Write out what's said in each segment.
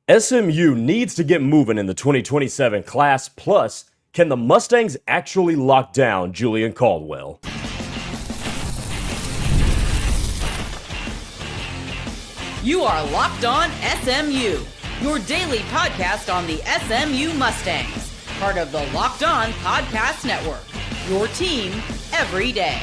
SMU needs to get moving in the 2027 class. Plus, can the Mustangs actually lock down Julian Caldwell? You are Locked On SMU, your daily podcast on the SMU Mustangs, part of the Locked On Podcast Network, your team every day.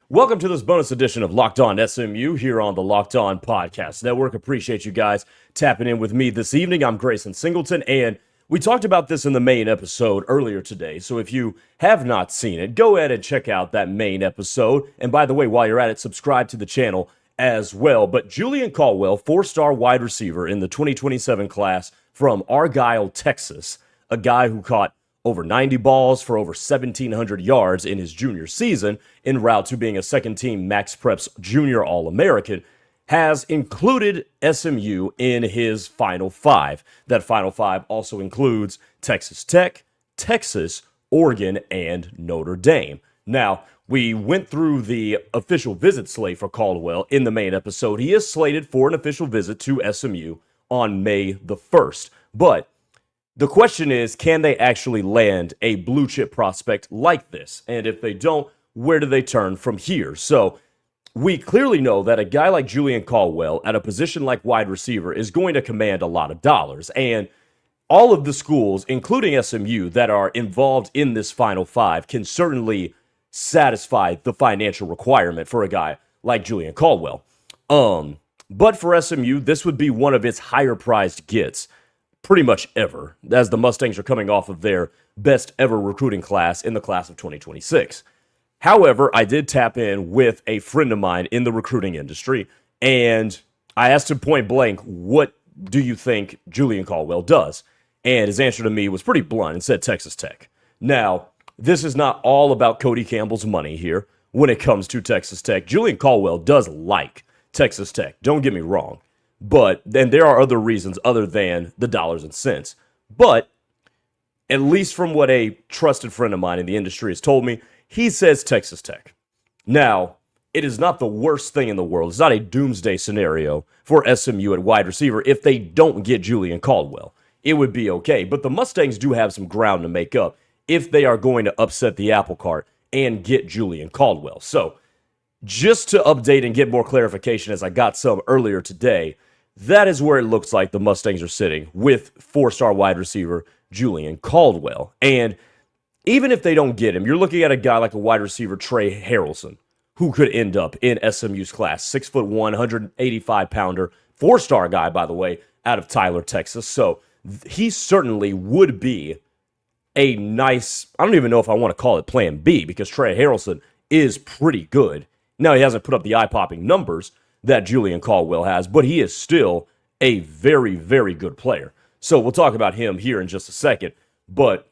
Welcome to this bonus edition of Locked On SMU here on the Locked On Podcast Network. Appreciate you guys tapping in with me this evening. I'm Grayson Singleton, and we talked about this in the main episode earlier today. So if you have not seen it, go ahead and check out that main episode. And by the way, while you're at it, subscribe to the channel as well. But Julian Caldwell, four-star wide receiver in the 2027 class from Argyle, Texas, a guy who caught over 90 balls for over 1,700 yards in his junior season, en route to being a second-team Max Preps Junior All-American, has included SMU in his Final Five. That Final Five also includes Texas Tech, Texas, Oregon, and Notre Dame. Now, we went through the official visit slate for Caldwell in the main episode. He is slated for an official visit to SMU on May the 1st, but the question is, can they actually land a blue chip prospect like this? And if they don't, where do they turn from here? So we clearly know that a guy like Julian Caldwell at a position like wide receiver is going to command a lot of dollars. And all of the schools, including SMU, that are involved in this Final Five can certainly satisfy the financial requirement for a guy like Julian Caldwell. But for SMU, this would be one of its higher prized gets pretty much ever, as the Mustangs are coming off of their best ever recruiting class in the class of 2026. However, I did tap in with a friend of mine in the recruiting industry, and I asked him point blank, what do you think Julian Caldwell does? And his answer to me was pretty blunt and said Texas Tech. Now, this is not all about Cody Campbell's money here when it comes to Texas Tech. Julian Caldwell does like Texas Tech, don't get me wrong. But then there are other reasons other than the dollars and cents. But at least from what a trusted friend of mine in the industry has told me, he says Texas Tech. Now, it is not the worst thing in the world. It's not a doomsday scenario for SMU at wide receiver if they don't get Julian Caldwell. It would be okay. But the Mustangs do have some ground to make up if they are going to upset the apple cart and get Julian Caldwell. So just to update and get more clarification, as I got some earlier today, that is where it looks like the Mustangs are sitting with four-star wide receiver Julian Caldwell. And even if they don't get him, you're looking at a guy like a wide receiver Trey Harrelson, who could end up in SMU's class. 6'1", 185-pounder, four-star guy, by the way, out of Tyler, Texas. So he certainly would be a nice, I don't even know if I want to call it plan B, because Trey Harrelson is pretty good. Now, he hasn't put up the eye-popping numbers that Julian Caldwell has, but he is still a very, very good player. So we'll talk about him here in just a second. But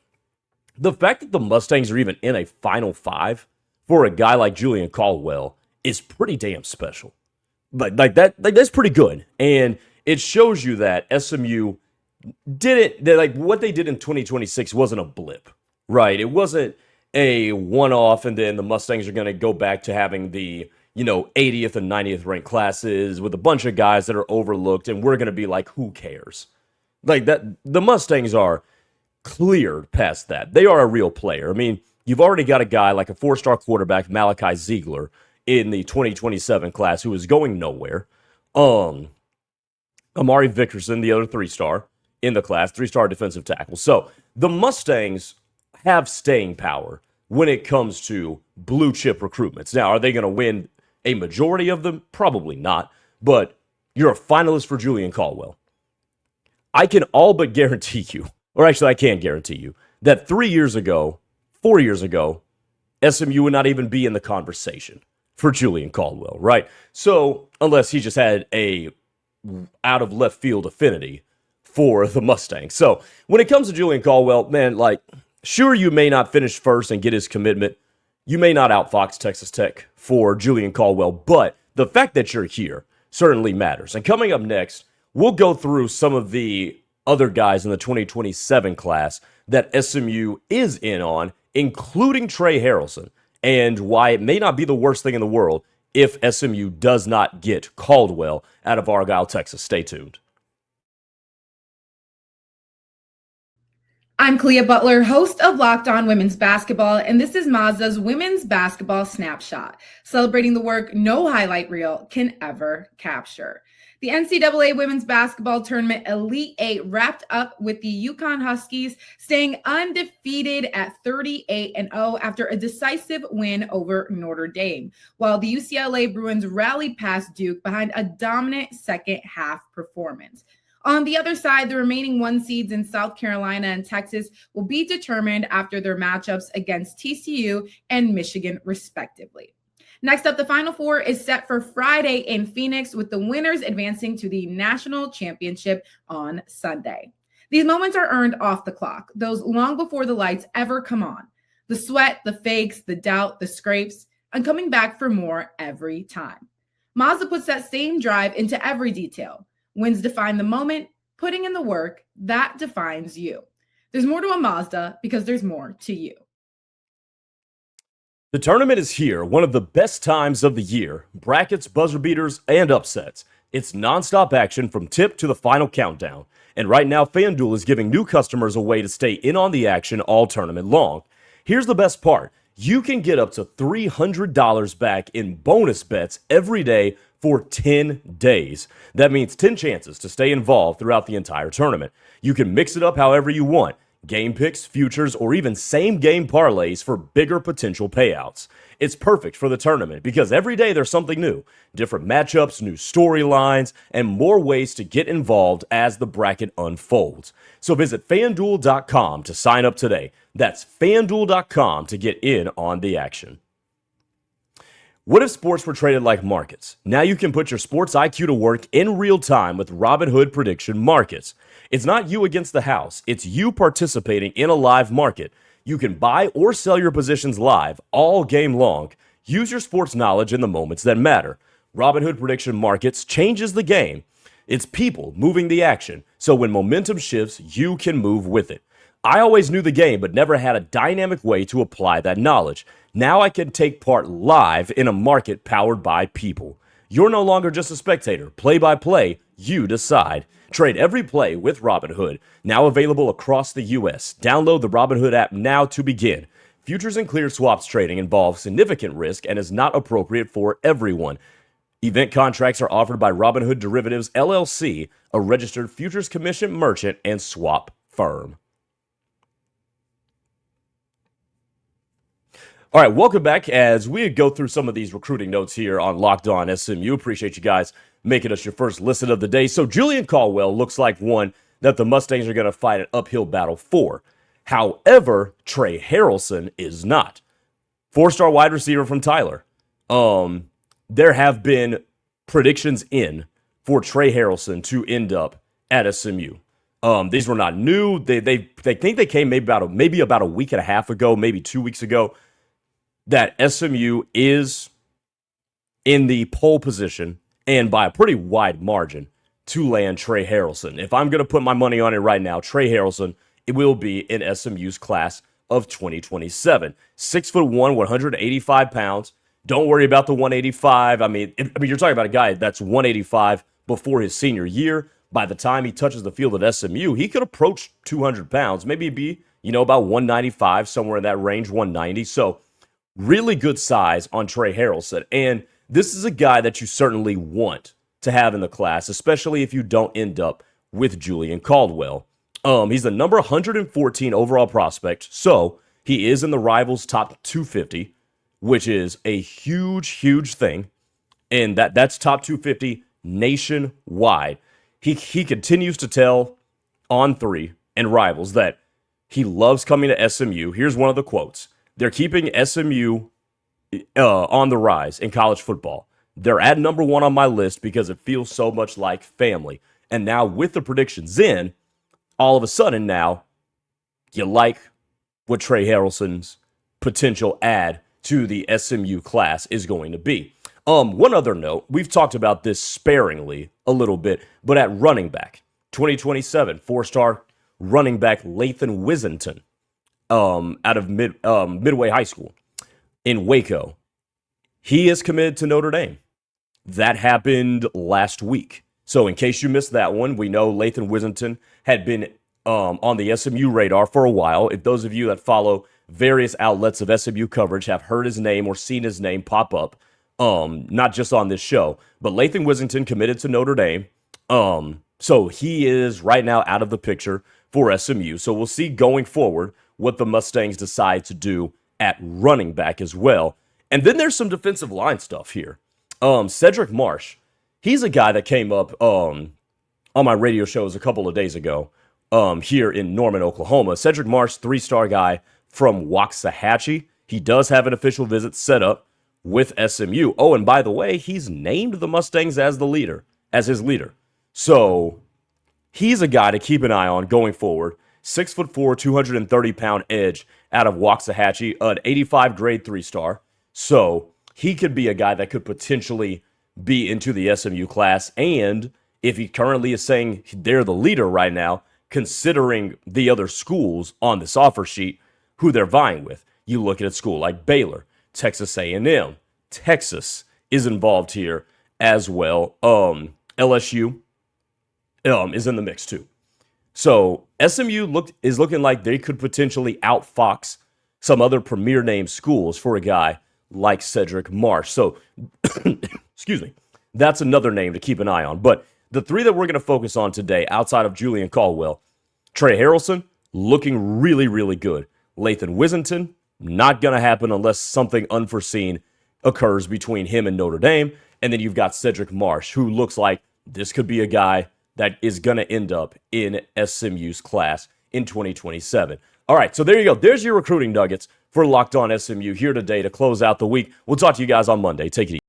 the fact that the Mustangs are even in a Final Five for a guy like Julian Caldwell is pretty damn special. That's pretty good. And it shows you that SMU what they did in 2026 wasn't a blip, right? It wasn't a one-off and then the Mustangs are going to go back to having the 80th and 90th ranked classes with a bunch of guys that are overlooked, and we're going to be like, who cares? Like that, the Mustangs are clear past that. They are a real player. I mean, you've already got a guy like a four-star quarterback, Malachi Ziegler, in the 2027 class who is going nowhere. Amari Vickerson, the other three-star in the class, three-star defensive tackle. So the Mustangs have staying power when it comes to blue chip recruitments. Now, are they going to win a majority of them? Probably not. But you're a finalist for Julian Caldwell. I can all but guarantee you, or actually I can't guarantee you, that 4 years ago, SMU would not even be in the conversation for Julian Caldwell, right? So, unless he just had a out of left field affinity for the Mustangs. So, when it comes to Julian Caldwell, man, sure, you may not finish first and get his commitment. You may not outfox Texas Tech for Julian Caldwell, but the fact that you're here certainly matters. And coming up next, we'll go through some of the other guys in the 2027 class that SMU is in on, including Trey Harrelson, and why it may not be the worst thing in the world if SMU does not get Caldwell out of Argyle, Texas. Stay tuned. I'm Clea Butler, host of Locked On Women's Basketball, and this is Mazda's Women's Basketball Snapshot, celebrating the work no highlight reel can ever capture. The NCAA Women's Basketball Tournament Elite Eight wrapped up with the UConn Huskies staying undefeated at 38-0 after a decisive win over Notre Dame, while the UCLA Bruins rallied past Duke behind a dominant second half performance. On the other side, the remaining one seeds in South Carolina and Texas will be determined after their matchups against TCU and Michigan, respectively. Next up, the Final Four is set for Friday in Phoenix, with the winners advancing to the national championship on Sunday. These moments are earned off the clock, those long before the lights ever come on. The sweat, the fakes, the doubt, the scrapes, and coming back for more every time. Mazda puts that same drive into every detail. Wins define the moment, putting in the work, that defines you. There's more to a Mazda because there's more to you. The tournament is here, one of the best times of the year. Brackets, buzzer beaters, and upsets. It's nonstop action from tip to the final countdown. And right now, FanDuel is giving new customers a way to stay in on the action all tournament long. Here's the best part. You can get up to $300 back in bonus bets every day for 10 days. That means 10 chances to stay involved throughout the entire tournament. You can mix it up however you want. Game picks, futures, or even same-game parlays for bigger potential payouts. It's perfect for the tournament because every day there's something new. Different matchups, new storylines, and more ways to get involved as the bracket unfolds. So visit FanDuel.com to sign up today. That's FanDuel.com to get in on the action. What if sports were traded like markets? Now you can put your sports IQ to work in real time with Robinhood Prediction Markets. It's not you against the house. It's you participating in a live market. You can buy or sell your positions live all game long. Use your sports knowledge in the moments that matter. Robinhood Prediction Markets changes the game. It's people moving the action. So when momentum shifts, you can move with it. I always knew the game, but never had a dynamic way to apply that knowledge. Now I can take part live in a market powered by people. You're no longer just a spectator. Play by play, you decide. Trade every play with Robinhood. Now available across the U.S. Download the Robinhood app now to begin. Futures and cleared swaps trading involves significant risk and is not appropriate for everyone. Event contracts are offered by Robinhood Derivatives, LLC, a registered futures commission merchant and swap firm. All right, welcome back as we go through some of these recruiting notes here on Locked On SMU. Appreciate you guys making us your first listen of the day. So Julian Caldwell looks like one that the Mustangs are going to fight an uphill battle for. However, Trey Harrelson is not. 4-star wide receiver from Tyler. There have been predictions in for Trey Harrelson to end up at SMU. These were not new. They think they came maybe about a week and a half ago, maybe 2 weeks ago, that SMU is in the pole position and by a pretty wide margin to land Trey Harrelson. If I'm going to put my money on it right now, Trey Harrelson, it will be in SMU's class of 2027. 6'1", 185 pounds. Don't worry about the 185. I mean, you're talking about a guy that's 185 before his senior year. By the time he touches the field at SMU, he could approach 200 pounds, maybe be, about 195, somewhere in that range, 190. So really good size on Trey Harrelson. And this is a guy that you certainly want to have in the class, especially if you don't end up with Julian Caldwell. He's the number 114 overall prospect, so he is in the Rivals top 250, which is a huge thing. And that's top 250 nationwide. He continues to tell On3 and Rivals that he loves coming to SMU. Here's one of the quotes. They're keeping SMU on the rise in college football. They're at number 1 on my list because it feels so much like family. And now with the predictions in, all of a sudden now, you like what Trey Harrelson's potential add to the SMU class is going to be. One other note, we've talked about this sparingly a little bit, but at running back, 2027, 4-star running back Lathan Whisenton, out of Midway High School in Waco. He is committed to Notre Dame. That happened last week. So in case you missed that one, we know Lathan Whisenton had been on the SMU radar for a while. If those of you that follow various outlets of SMU coverage have heard his name or seen his name pop up, not just on this show, but Lathan Whisenton committed to Notre Dame. So he is right now out of the picture for SMU. So we'll see going forward what the Mustangs decide to do at running back as well. And then there's some defensive line stuff here. Cedric Marsh, he's a guy that came up on my radio shows a couple of days ago here in Norman, Oklahoma. Cedric Marsh, 3-star guy from Waxahachie. He does have an official visit set up with SMU. Oh, and by the way, he's named the Mustangs as his leader. So he's a guy to keep an eye on going forward. 6'4", 230-pound edge out of Waxahachie, an 85 grade 3-star. So he could be a guy that could potentially be into the SMU class. And if he currently is saying they're the leader right now, considering the other schools on this offer sheet, who they're vying with, you look at a school like Baylor, Texas A&M, Texas is involved here as well. LSU is in the mix too. So SMU is looking like they could potentially outfox some other premier name schools for a guy like Cedric Marsh. So, excuse me, that's another name to keep an eye on. But the three that we're going to focus on today, outside of Julian Caldwell, Trey Harrelson, looking really, really good. Lathan Whisenton, not going to happen unless something unforeseen occurs between him and Notre Dame. And then you've got Cedric Marsh, who looks like this could be a guy that is going to end up in SMU's class in 2027. All right, so there you go. There's your recruiting nuggets for Locked On SMU here today to close out the week. We'll talk to you guys on Monday. Take it easy.